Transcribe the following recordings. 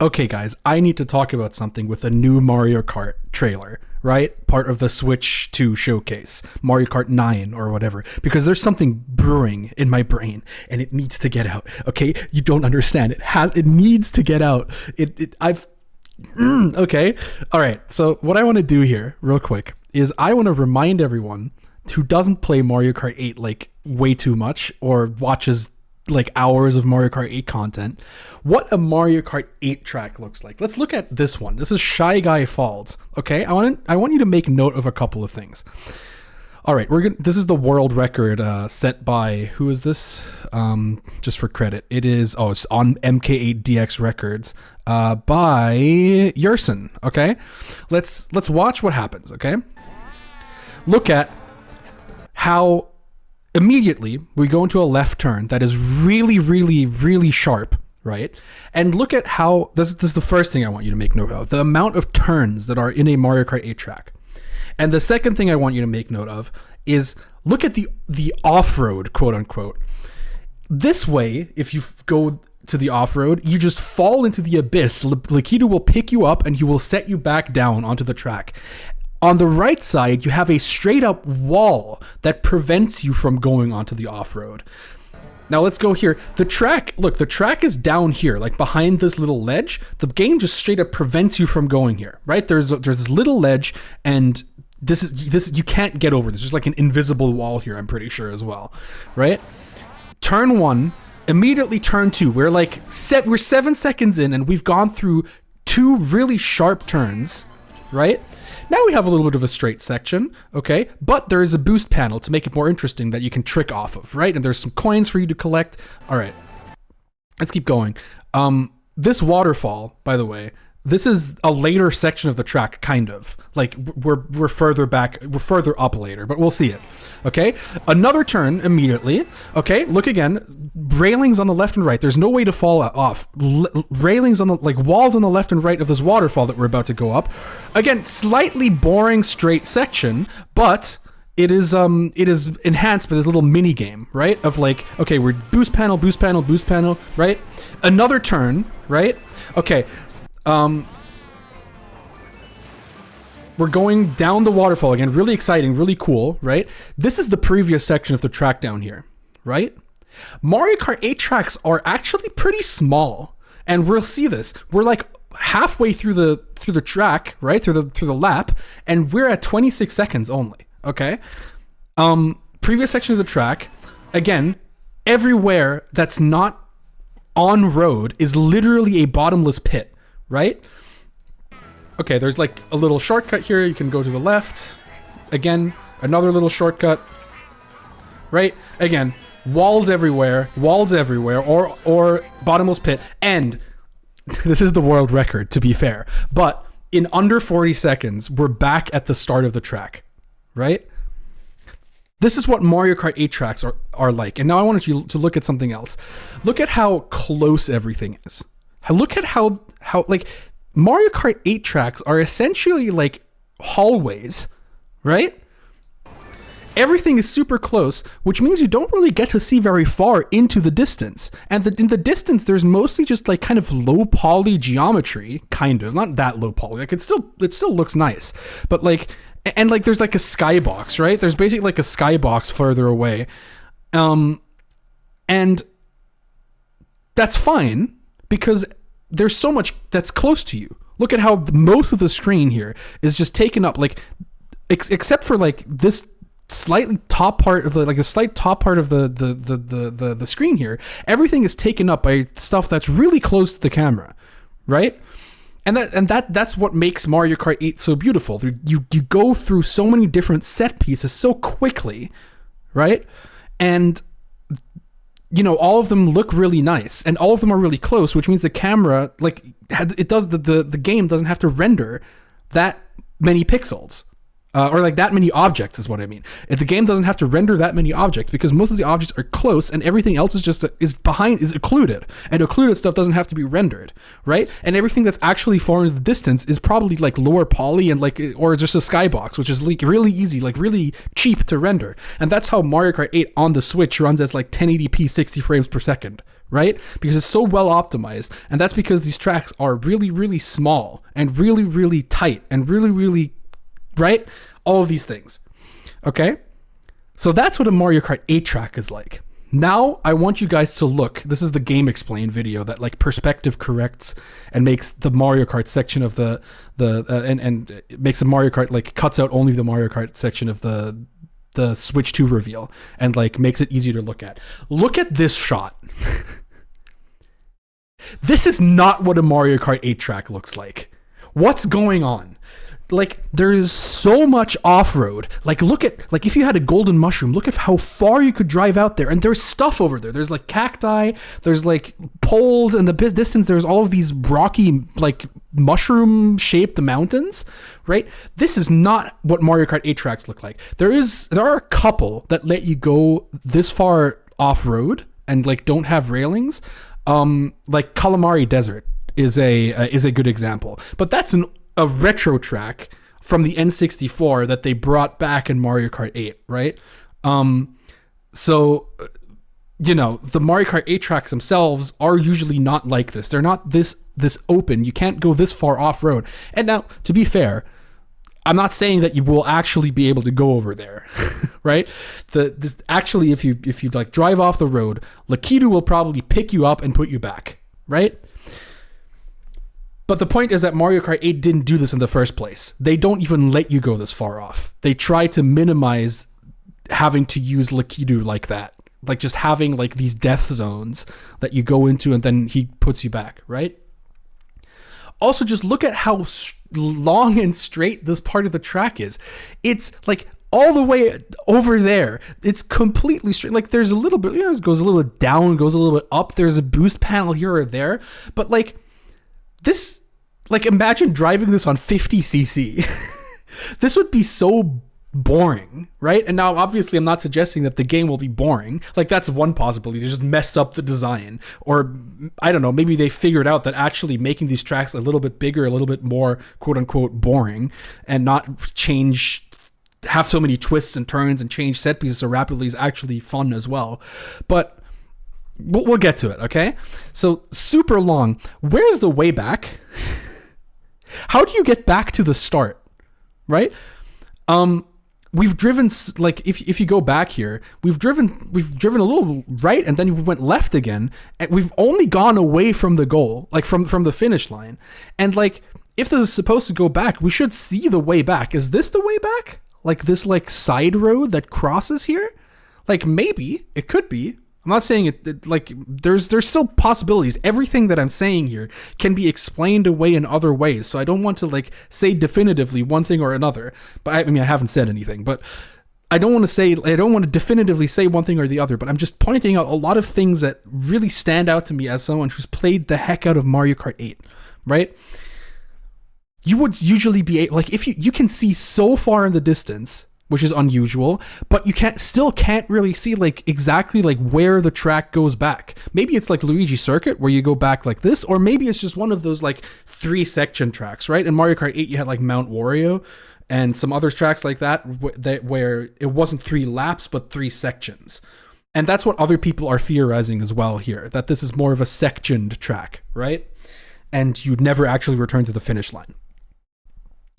Okay, guys, I need to talk about something with a new Mario Kart trailer, right? Part of the Switch 2 showcase, Mario Kart 9 or whatever, because there's something brewing in my brain and it needs to get out. Okay, you don't understand. It needs to get out. Okay, all right. So what I want to do here, real quick, is I want to remind everyone who doesn't play Mario Kart 8 like way too much or watches like hours of Mario Kart 8 content, what a Mario Kart 8 track looks like. Let's look at this one. This is Shy Guy Falls. Okay, I want you to make note of a couple of things. All right, this is the world record set by, who is this? Just for credit, it's on MK8DX Records by Yerson. Okay, let's watch what happens. Okay, look at how immediately we go into a left turn that is really, really, really sharp, right? And look at how this is the first thing I want you to make note of: the amount of turns that are in a Mario Kart 8 track. And the second thing I want you to make note of is look at the off-road, quote unquote. This way, if you go to the off-road, you just fall into the abyss. Lakitu will pick you up and he will set you back down onto the track. On the right side, you have a straight up wall that prevents you from going onto the off-road. Now let's go here. The track is down here, like behind this little ledge. The game just straight up prevents you from going here, right? There's this little ledge, and this you can't get over this. There's like an invisible wall here, I'm pretty sure as well, right? Turn 1, immediately turn 2. We're 7 seconds in, and we've gone through 2 really sharp turns, right? Now we have a little bit of a straight section, okay? But there is a boost panel to make it more interesting that you can trick off of, right? And there's some coins for you to collect. All right, let's keep going. This waterfall, by the way, this is a later section of the track, kind of. Like, we're further back, we're further up later, but we'll see it, okay? Another turn immediately, okay? Look again, railings on the left and right. There's no way to fall off. Railings on the, walls on the left and right of this waterfall that we're about to go up. Again, slightly boring straight section, but it is enhanced by this little mini game, right? Of okay, we're boost panel, right? Another turn, right? Okay. We're going down the waterfall again. Really exciting, really cool, right? This is the previous section of the track down here, right? Mario Kart 8 tracks are actually pretty small, and we'll see this. We're like halfway through the track, right? Through the lap, and we're at 26 seconds only. Okay. Previous section of the track, again, everywhere that's not on road is literally a bottomless pit. Right? Okay, there's like a little shortcut here. You can go to the left. Again, another little shortcut. Right? Again, walls everywhere, or bottomless pit. And this is the world record, to be fair. But in under 40 seconds, we're back at the start of the track. Right? This is what Mario Kart 8 tracks are like. And now I wanted you to look at something else. Look at how close everything is. Look at how like Mario Kart 8 tracks are essentially like hallways, right? Everything is super close, which means you don't really get to see very far into the distance. And in the distance, there's mostly just like kind of low poly geometry, kind of, not that low poly. Like it still looks nice, but and there's like a skybox, right? There's basically like a skybox further away, and that's fine. Because there's so much that's close to you. Look at how most of the screen here is just taken up, except for this slightly top part of the slight top part of the screen here. Everything is taken up by stuff that's really close to the camera, right? And that's what makes Mario Kart 8 so beautiful. You go through so many different set pieces so quickly, right? And all of them look really nice, and all of them are really close, which means the camera, the game doesn't have to render that many pixels. Or that many objects is what I mean. If the game doesn't have to render that many objects because most of the objects are close and everything else is just is occluded, and occluded stuff doesn't have to be rendered, right? And everything that's actually far into the distance is probably lower poly and or just a skybox, which is really easy, really cheap to render. And that's how Mario Kart 8 on the Switch runs at 1080p 60 frames per second, right? Because it's so well optimized. And that's because these tracks are really, really small and really, really tight and really, really, right? All of these things. Okay? So that's what a Mario Kart 8 track is like. Now I want you guys to look. This is the Game Explain video that like perspective corrects and makes the Mario Kart section of and it makes a Mario Kart, like cuts out only the Mario Kart section of the Switch 2 reveal and like makes it easier to look at. Look at this shot. This is not what a Mario Kart 8 track looks like. What's going on? Like, there is so much off-road. Like, look at, like, if you had a golden mushroom, look at how far you could drive out there. And there's stuff over there. There's, like, cacti. There's, like, poles. In the distance, there's all of these rocky, like, mushroom-shaped mountains, right? This is not what Mario Kart 8 tracks look like. There are a couple that let you go this far off-road and, like, don't have railings. Like, Calamari Desert is a good example. But that's a retro track from the N64 that they brought back in Mario Kart 8, right? So, you know, the Mario Kart 8 tracks themselves are usually not like this. They're not this open. You can't go this far off-road. And now, to be fair, I'm not saying that you will actually be able to go over there, right? Actually, if you like drive off the road, Lakitu will probably pick you up and put you back, right? But the point is that Mario Kart 8 didn't do this in the first place. They don't even let you go this far off. They try to minimize having to use Lakitu like that. Like just having like these death zones that you go into and then he puts you back, right? Also, just look at how long and straight this part of the track is. It's like all the way over there. It's completely straight. Like there's a little bit, it goes a little bit down, goes a little bit up. There's a boost panel here or there. But like this, like imagine driving this on 50cc. This would be so boring, right? And now obviously I'm not suggesting that the game will be boring. Like that's one possibility. They just messed up the design, or I don't know, maybe they figured out that actually making these tracks a little bit bigger, a little bit more quote unquote boring, and not have so many twists and turns and change set pieces so rapidly is actually fun as well. But we'll get to it, okay? So super long. Where's the way back? How do you get back to the start, right? We've driven, like if you go back here, we've driven a little right and then we went left again, and we've only gone away from the goal, like from the finish line. And like if this is supposed to go back, we should see the way back. Is this the way back? Like this like side road that crosses here? Like maybe it could be. I'm not saying it like there's still possibilities. Everything that I'm saying here can be explained away in other ways. So I don't want to like say definitively one thing or another. But I mean, I haven't said anything, but I don't want to definitively say one thing or the other, but I'm just pointing out a lot of things that really stand out to me as someone who's played the heck out of Mario Kart 8, right? You would usually be like, if you can see so far in the distance, which is unusual, but you can't really see like exactly like where the track goes back. Maybe it's like Luigi Circuit where you go back like this, or maybe it's just one of those like 3-section tracks, right? In Mario Kart 8 you had like Mount Wario and some other tracks like that where it wasn't 3 laps but 3 sections. And that's what other people are theorizing as well here, that this is more of a sectioned track, right? And you'd never actually return to the finish line,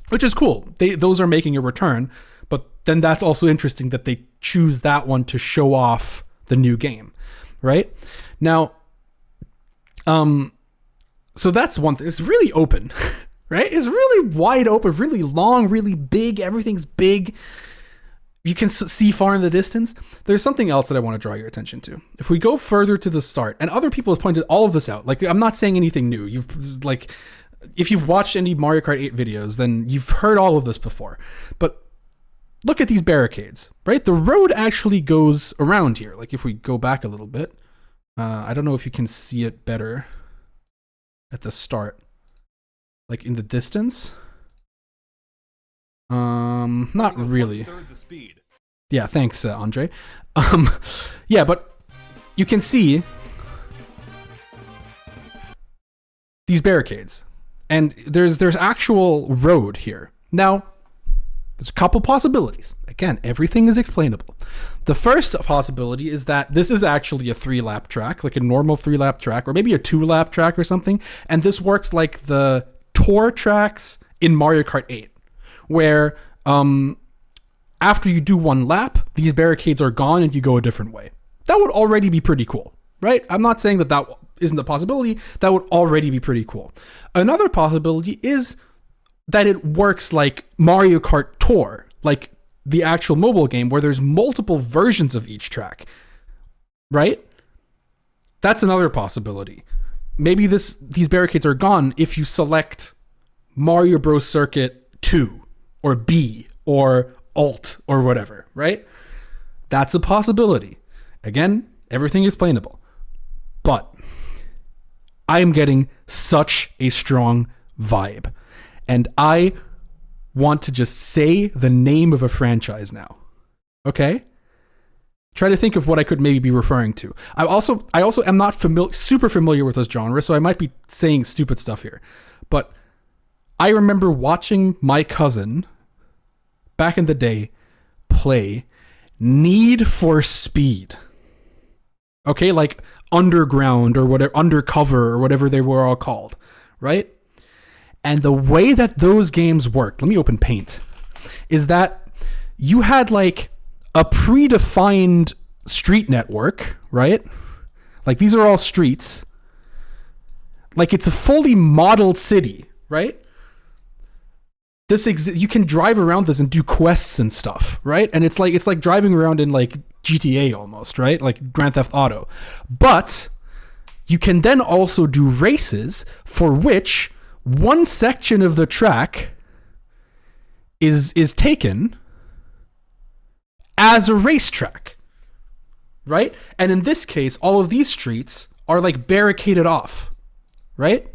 which is cool. Those are making a return. But then that's also interesting that they choose that one to show off the new game, right? Now, so that's one thing. It's really open, right? It's really wide open, really long, really big. Everything's big. You can see far in the distance. There's something else that I want to draw your attention to. If we go further to the start, and other people have pointed all of this out. Like, I'm not saying anything new. If you've watched any Mario Kart 8 videos, then you've heard all of this before. But look at these barricades, right? The road actually goes around here. Like if we go back a little bit, I don't know if you can see it better at the start, like in the distance. Not really. Yeah, thanks, Andre. Yeah, but you can see these barricades, and there's actual road here. Now, There's a couple possibilities. Again, everything is explainable. The first possibility is that this is actually a 3-lap track, like a normal 3-lap track, or maybe a 2-lap track or something. And this works like the tour tracks in Mario Kart 8, where after you do 1 lap, these barricades are gone and you go a different way. That would already be pretty cool, right? I'm not saying that that isn't a possibility. That would already be pretty cool. Another possibility is that it works like Mario Kart Tour, like the actual mobile game where there's multiple versions of each track, right? That's another possibility. Maybe these barricades are gone if you select Mario Bros. Circuit 2 or B or Alt or whatever, right? That's a possibility. Again, everything explainable. But I am getting such a strong vibe. And I want to just say the name of a franchise now. Okay? Try to think of what I could maybe be referring to. I also am not super familiar with this genre, so I might be saying stupid stuff here. But I remember watching my cousin back in the day play Need for Speed. Okay, like Underground or whatever, Undercover or whatever they were all called, right? And the way that those games worked, let me open Paint, is that you had like a predefined street network, right? Like these are all streets. Like it's a fully modeled city, right? You can drive around this and do quests and stuff, right? And it's like driving around in like GTA almost, right? Like Grand Theft Auto. But you can then also do races for which one section of the track is taken as a racetrack, right? And in this case, all of these streets are like barricaded off, right?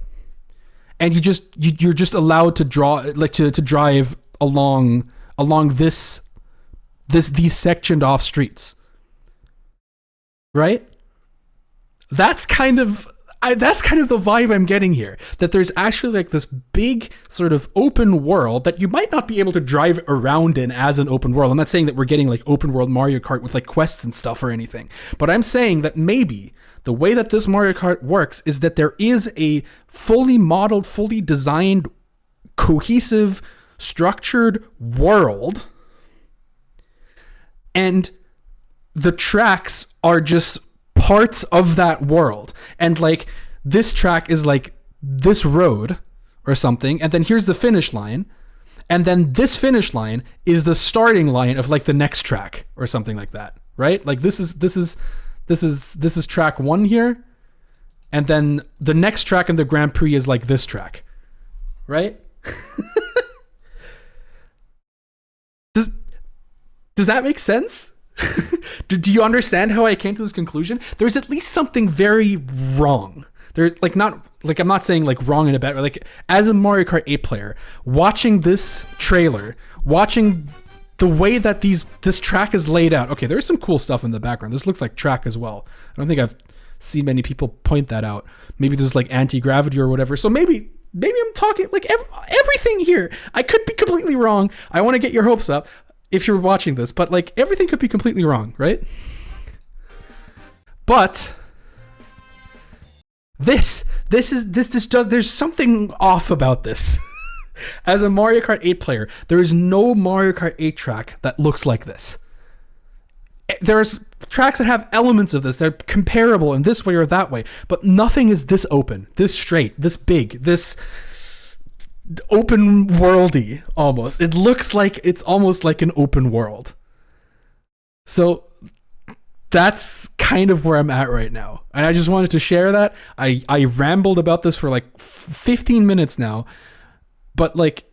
And you're just allowed to drive along these sectioned off streets, right? That's kind of the vibe I'm getting here, that there's actually like this big sort of open world that you might not be able to drive around in as an open world. I'm not saying that we're getting like open world Mario Kart with like quests and stuff or anything, but I'm saying that maybe the way that this Mario Kart works is that there is a fully modeled, fully designed, cohesive, structured world, and the tracks are just parts of that world. And like this track is like this road or something, and then here's the finish line, and then this finish line is the starting line of like the next track or something like that, right? Like this is track 1 here, and then the next track in the Grand Prix is like this track, right? Does that make sense? Do you understand how I came to this conclusion? There's at least something very wrong. There's like not like I'm not saying like wrong in a bad way. Like as a Mario Kart 8 player, watching this trailer, watching the way that this track is laid out. Okay, there's some cool stuff in the background. This looks like track as well. I don't think I've seen many people point that out. Maybe there's like anti-gravity or whatever. So maybe I'm talking like everything here. I could be completely wrong. I want to get your hopes up if you're watching this, but like everything could be completely wrong, right? But there's something off about this. As a Mario Kart 8 player, there is no Mario Kart 8 track that looks like this. There's tracks that have elements of this. They're comparable in this way or that way, but nothing is this open, this straight, this big, this open worldy almost. It looks like it's almost like an open world. So that's kind of where I'm at right now. And I just wanted to share that. I rambled about this for like 15 minutes now. But like,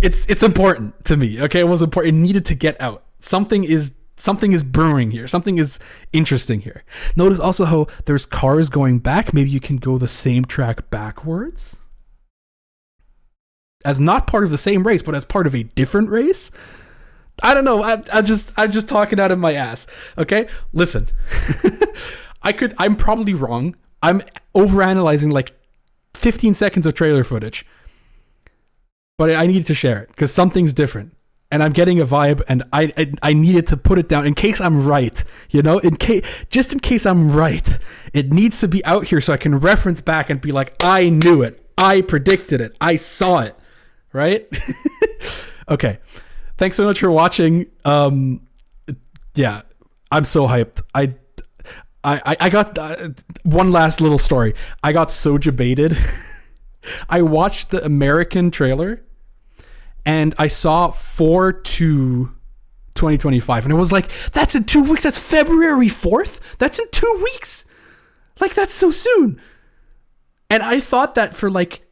it's important to me. Okay, it was important. It needed to get out. Something is brewing here. Something is interesting here. Notice also how there's cars going back. Maybe you can go the same track backwards, as not part of the same race, but as part of a different race. I don't know. I'm just talking out of my ass. Okay, listen. I'm probably wrong. I'm overanalyzing like 15 seconds of trailer footage. But I need to share it because something's different. and I'm getting a vibe, and I needed to put it down in case I'm right, you know, just in case I'm right. It needs to be out here so I can reference back and be like, I knew it, I predicted it, I saw it, right? Okay, thanks so much for watching. Yeah, I'm so hyped. I got one last little story. I got so debated. I watched the American trailer and I saw 4/2/2025, and it was like, that's in 2 weeks. That's February 4th. That's in 2 weeks. Like, that's so soon. And I thought that for like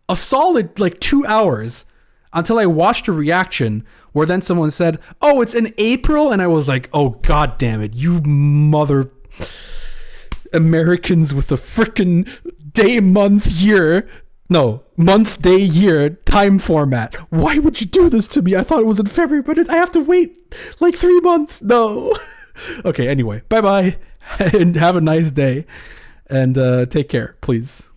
a solid like 2 hours until I watched a reaction where then someone said, oh, it's in April. And I was like, oh, God damn it. You mother Americans with the frickin' day, month, year. No, month, day, year, time format. Why would you do this to me? I thought it was in February, but I have to wait like 3 months. No. Okay, anyway, bye-bye. And have a nice day. And take care, please.